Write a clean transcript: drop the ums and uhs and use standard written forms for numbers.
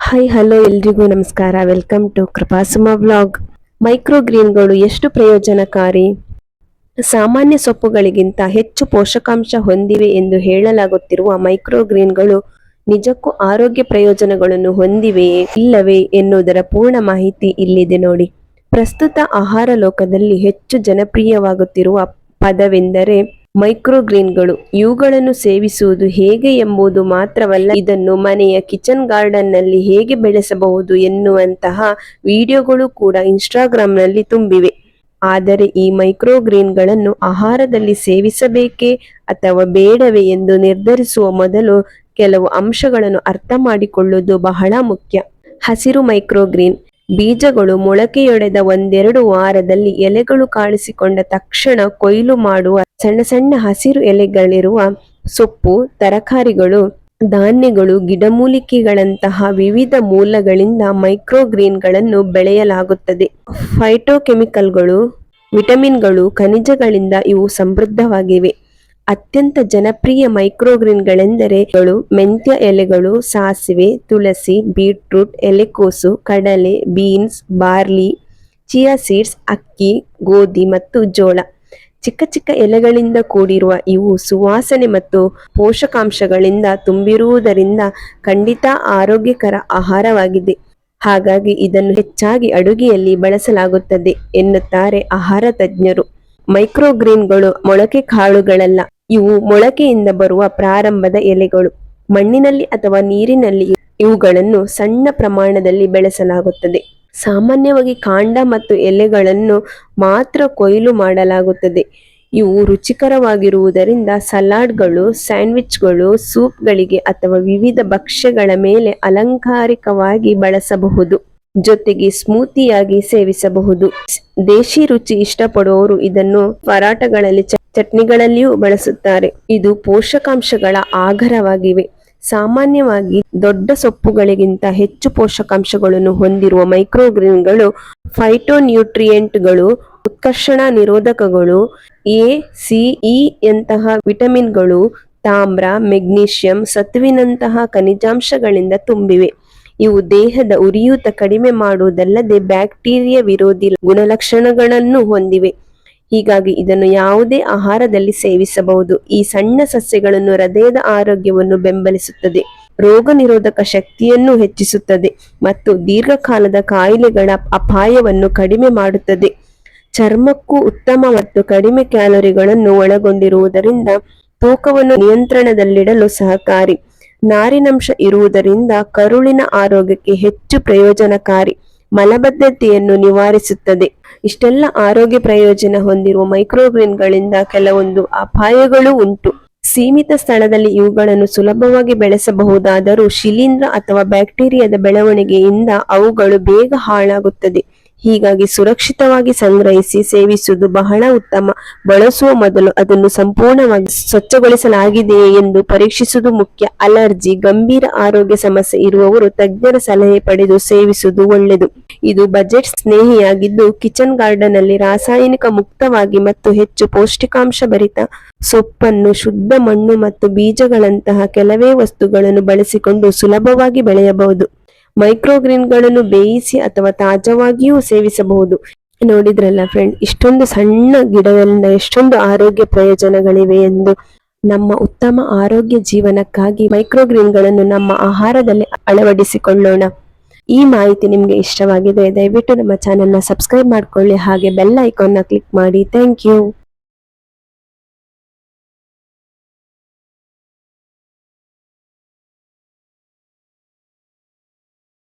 Hi hello ಎಲ್ರಿಗೂ ನಮಸ್ಕಾರ. Welcome to Krupasuma vlog. Micro ಗ್ರೀನ್ಗಳು ಎಷ್ಟು ಪ್ರಯೋಜನಕಾರಿ? ಸಾಮಾನ್ಯ ಸೊಪ್ಪುಗಳಿಗಿಂತ ಹೆಚ್ಚು ಪೋಷಕಾಂಶ ಹೊಂದಿವೆ ಎಂದು ಹೇಳಲಾಗುತ್ತಿರುವ ಮೈಕ್ರೋ ಗ್ರೀನ್ಗಳು ನಿಜಕ್ಕೂ ಆರೋಗ್ಯ ಪ್ರಯೋಜನಗಳನ್ನು ಹೊಂದಿವೆಯೇ ಇಲ್ಲವೇ ಎನ್ನುವುದರ ಪೂರ್ಣ ಮಾಹಿತಿ ಇಲ್ಲಿದೆ ನೋಡಿ. ಪ್ರಸ್ತುತ ಆಹಾರ ಲೋಕದಲ್ಲಿ ಹೆಚ್ಚು ಜನಪ್ರಿಯವಾಗುತ್ತಿರುವ ಪದವೆಂದರೆ ಮೈಕ್ರೋ ಗ್ರೀನ್ಗಳು. ಇವುಗಳನ್ನು ಸೇವಿಸುವುದು ಹೇಗೆ ಎಂಬುದು ಮಾತ್ರವಲ್ಲ, ಇದನ್ನು ಮನೆಯ ಕಿಚನ್ ಗಾರ್ಡನ್ ನಲ್ಲಿ ಹೇಗೆ ಬೆಳೆಸಬಹುದು ಎನ್ನುವಂತಹ ವಿಡಿಯೋಗಳು ಕೂಡ ಇನ್ಸ್ಟಾಗ್ರಾಂನಲ್ಲಿ ತುಂಬಿವೆ. ಆದರೆ ಈ ಮೈಕ್ರೋ ಗ್ರೀನ್ಗಳನ್ನು ಆಹಾರದಲ್ಲಿ ಸೇವಿಸಬೇಕೇ ಅಥವಾ ಬೇಡವೇ ಎಂದು ನಿರ್ಧರಿಸುವ ಮೊದಲು ಕೆಲವು ಅಂಶಗಳನ್ನು ಅರ್ಥ ಮಾಡಿಕೊಳ್ಳುವುದು ಬಹಳ ಮುಖ್ಯ. ಹಸಿರು ಮೈಕ್ರೋ ಗ್ರೀನ್ ಬೀಜಗಳು ಮೊಳಕೆಯೊಡೆದ ಒಂದೆರಡು ವಾರದಲ್ಲಿ ಎಲೆಗಳು ಕಾಣಿಸಿಕೊಂಡ ತಕ್ಷಣ ಕೊಯ್ಲು ಮಾಡುವ ಸಣ್ಣ ಸಣ್ಣ ಹಸಿರು ಎಲೆಗಳಿರುವ ಸೊಪ್ಪು, ತರಕಾರಿಗಳು, ಧಾನ್ಯಗಳು, ಗಿಡಮೂಲಿಕೆಗಳಂತಹ ವಿವಿಧ ಮೂಲಗಳಿಂದ ಮೈಕ್ರೋ ಗ್ರೀನ್ಗಳನ್ನು ಬೆಳೆಯಲಾಗುತ್ತದೆ. ಫೈಟೋಕೆಮಿಕಲ್ಗಳು, ವಿಟಮಿನ್ಗಳು, ಖನಿಜಗಳಿಂದ ಇವು ಸಮೃದ್ಧವಾಗಿವೆ. ಅತ್ಯಂತ ಜನಪ್ರಿಯ ಮೈಕ್ರೋಗ್ರೀನ್ಗಳೆಂದರೆ ಮೆಂತ್ಯ ಎಲೆಗಳು, ಸಾಸಿವೆ, ತುಳಸಿ, ಬೀಟ್ರೂಟ್, ಎಲೆಕೋಸು, ಕಡಲೆ, ಬೀನ್ಸ್, ಬಾರ್ಲಿ, ಚಿಯಾ ಸೀಡ್ಸ್, ಅಕ್ಕಿ, ಗೋಧಿ ಮತ್ತು ಜೋಳ. ಚಿಕ್ಕ ಚಿಕ್ಕ ಎಲೆಗಳಿಂದ ಕೂಡಿರುವ ಇವು ಸುವಾಸನೆ ಮತ್ತು ಪೋಷಕಾಂಶಗಳಿಂದ ತುಂಬಿರುವುದರಿಂದ ಖಂಡಿತ ಆರೋಗ್ಯಕರ ಆಹಾರವಾಗಿದೆ. ಹಾಗಾಗಿ ಇದನ್ನು ಹೆಚ್ಚಾಗಿ ಅಡುಗೆಯಲ್ಲಿ ಬಳಸಲಾಗುತ್ತದೆ ಎನ್ನುತ್ತಾರೆ ಆಹಾರ ತಜ್ಞರು. ಮೈಕ್ರೋಗ್ರೀನ್ಗಳು ಮೊಳಕೆ ಕಾಳುಗಳಲ್ಲ, ಇವು ಮೊಳಕೆಯಿಂದ ಬರುವ ಪ್ರಾರಂಭದ ಎಲೆಗಳು. ಮಣ್ಣಿನಲ್ಲಿ ಅಥವಾ ನೀರಿನಲ್ಲಿ ಇವುಗಳನ್ನು ಸಣ್ಣ ಪ್ರಮಾಣದಲ್ಲಿ ಬೆಳೆಸಲಾಗುತ್ತದೆ. ಸಾಮಾನ್ಯವಾಗಿ ಕಾಂಡ ಮತ್ತು ಎಲೆಗಳನ್ನು ಮಾತ್ರ ಕೊಯ್ಲು ಮಾಡಲಾಗುತ್ತದೆ. ಇವು ರುಚಿಕರವಾಗಿರುವುದರಿಂದ ಸಲಾಡ್ಗಳು, ಸ್ಯಾಂಡ್ವಿಚ್ಗಳು, ಸೂಪ್ಗಳಿಗೆ ಅಥವಾ ವಿವಿಧ ಭಕ್ಷ್ಯಗಳ ಮೇಲೆ ಅಲಂಕಾರಿಕವಾಗಿ ಬಳಸಬಹುದು. ಜೊತೆಗೆ ಸ್ಮೂತಿಯಾಗಿ ಸೇವಿಸಬಹುದು. ದೇಶಿ ರುಚಿ ಇಷ್ಟಪಡುವವರು ಇದನ್ನು ಪರಾಟಗಳಲ್ಲಿ, ಚಟ್ನಿಗಳಲ್ಲಿಯೂ ಬಳಸುತ್ತಾರೆ. ಇದು ಪೋಷಕಾಂಶಗಳ ಆಗರವಾಗಿವೆ. ಸಾಮಾನ್ಯವಾಗಿ ದೊಡ್ಡ ಸೊಪ್ಪುಗಳಿಗಿಂತ ಹೆಚ್ಚು ಪೋಷಕಾಂಶಗಳನ್ನು ಹೊಂದಿರುವ ಮೈಕ್ರೋಗ್ರೀನ್ಗಳು ಫೈಟೋನ್ಯೂಟ್ರಿಯೆಂಟ್ಗಳು, ಉತ್ಕರ್ಷಣ ನಿರೋಧಕಗಳು, ಎ, ಸಿ, ಇ ಯಂತಹ ವಿಟಮಿನ್ಗಳು, ತಾಮ್ರ, ಮೆಗ್ನೀಷಿಯಂ, ಸತುವಿನಂತಹ ಖನಿಜಾಂಶಗಳಿಂದ ತುಂಬಿವೆ. ಇವು ದೇಹದ ಉರಿಯೂತ ಕಡಿಮೆ ಮಾಡುವುದಲ್ಲದೆ ಬ್ಯಾಕ್ಟೀರಿಯಾ ವಿರೋಧಿ ಗುಣಲಕ್ಷಣಗಳನ್ನು ಹೊಂದಿವೆ. ಹೀಗಾಗಿ ಇದನ್ನು ಯಾವುದೇ ಆಹಾರದಲ್ಲಿ ಸೇವಿಸಬಹುದು. ಈ ಸಣ್ಣ ಸಸ್ಯಗಳನ್ನು ಹೃದಯದ ಆರೋಗ್ಯವನ್ನು ಬೆಂಬಲಿಸುತ್ತದೆ, ರೋಗ ನಿರೋಧಕ ಶಕ್ತಿಯನ್ನು ಹೆಚ್ಚಿಸುತ್ತದೆ ಮತ್ತು ದೀರ್ಘಕಾಲದ ಕಾಯಿಲೆಗಳ ಅಪಾಯವನ್ನು ಕಡಿಮೆ ಮಾಡುತ್ತದೆ. ಚರ್ಮಕ್ಕೂ ಉತ್ತಮ ಮತ್ತು ಕಡಿಮೆ ಕ್ಯಾಲೋರಿಗಳನ್ನು ಒಳಗೊಂಡಿರುವುದರಿಂದ ತೂಕವನ್ನು ನಿಯಂತ್ರಣದಲ್ಲಿಡಲು ಸಹಕಾರಿ. ನಾರಿನಂಶ ಇರುವುದರಿಂದ ಕರುಳಿನ ಆರೋಗ್ಯಕ್ಕೆ ಹೆಚ್ಚು ಪ್ರಯೋಜನಕಾರಿ. ಮಲಬದ್ಧತೆಯನ್ನು ನಿವಾರಿಸುತ್ತದೆ. ಇಷ್ಟೆಲ್ಲ ಆರೋಗ್ಯ ಪ್ರಯೋಜನ ಹೊಂದಿರುವ ಮೈಕ್ರೋಗ್ರೀನ್ಗಳಿಂದ ಕೆಲವೊಂದು ಅಪಾಯಗಳೂ ಉಂಟು. ಸೀಮಿತ ಸ್ಥಳದಲ್ಲಿ ಇವುಗಳನ್ನು ಸುಲಭವಾಗಿ ಬೆಳೆಸಬಹುದಾದರೂ ಶಿಲೀಂಧ್ರ ಅಥವಾ ಬ್ಯಾಕ್ಟೀರಿಯಾದ ಬೆಳವಣಿಗೆಯಿಂದ ಅವುಗಳು ಬೇಗ ಹಾಳಾಗುತ್ತದೆ. ಹೀಗಾಗಿ ಸುರಕ್ಷಿತವಾಗಿ ಸಂಗ್ರಹಿಸಿ ಸೇವಿಸುವುದು ಬಹಳ ಉತ್ತಮ. ಬಳಸುವ ಮೊದಲು ಅದನ್ನು ಸಂಪೂರ್ಣವಾಗಿ ಸ್ವಚ್ಛಗೊಳಿಸಲಾಗಿದೆಯೇ ಎಂದು ಪರೀಕ್ಷಿಸುವುದು ಮುಖ್ಯ. ಅಲರ್ಜಿ, ಗಂಭೀರ ಆರೋಗ್ಯ ಸಮಸ್ಯೆ ಇರುವವರು ತಜ್ಞರ ಸಲಹೆ ಪಡೆದು ಸೇವಿಸುವುದು ಒಳ್ಳೆಯದು. ಇದು ಬಜೆಟ್ ಸ್ನೇಹಿಯಾಗಿದ್ದು ಕಿಚನ್ ಗಾರ್ಡನ್ ನಲ್ಲಿ ರಾಸಾಯನಿಕ ಮುಕ್ತವಾಗಿ ಮತ್ತು ಹೆಚ್ಚು ಪೌಷ್ಟಿಕಾಂಶ ಭರಿತ ಸೊಪ್ಪನ್ನು ಶುದ್ಧ ಮಣ್ಣು ಮತ್ತು ಬೀಜಗಳಂತಹ ಕೆಲವೇ ವಸ್ತುಗಳನ್ನು ಬಳಸಿಕೊಂಡು ಸುಲಭವಾಗಿ ಬೆಳೆಯಬಹುದು. ಮೈಕ್ರೋಗ್ರೀನ್ಗಳನ್ನು ಬೇಯಿಸಿ ಅಥವಾ ತಾಜಾವಾಗಿಯೂ ಸೇವಿಸಬಹುದು. ನೋಡಿದ್ರಲ್ಲ ಫ್ರೆಂಡ್, ಇಷ್ಟೊಂದು ಸಣ್ಣ ಗಿಡಗಳಿಂದ ಎಷ್ಟೊಂದು ಆರೋಗ್ಯ ಪ್ರಯೋಜನಗಳಿವೆ ಎಂದು. ನಮ್ಮ ಉತ್ತಮ ಆರೋಗ್ಯ ಜೀವನಕ್ಕಾಗಿ ಮೈಕ್ರೋಗ್ರೀನ್ಗಳನ್ನು ನಮ್ಮ ಆಹಾರದಲ್ಲಿ ಅಳವಡಿಸಿಕೊಳ್ಳೋಣ. ಈ ಮಾಹಿತಿ ನಿಮಗೆ ಇಷ್ಟವಾಗಿದೆ ದಯವಿಟ್ಟು ನಮ್ಮ ಚಾನೆಲ್ನ ಸಬ್ಸ್ಕ್ರೈಬ್ ಮಾಡ್ಕೊಳ್ಳಿ, ಹಾಗೆ ಬೆಲ್ ಐಕಾನ್ನ ಕ್ಲಿಕ್ ಮಾಡಿ. Thank you.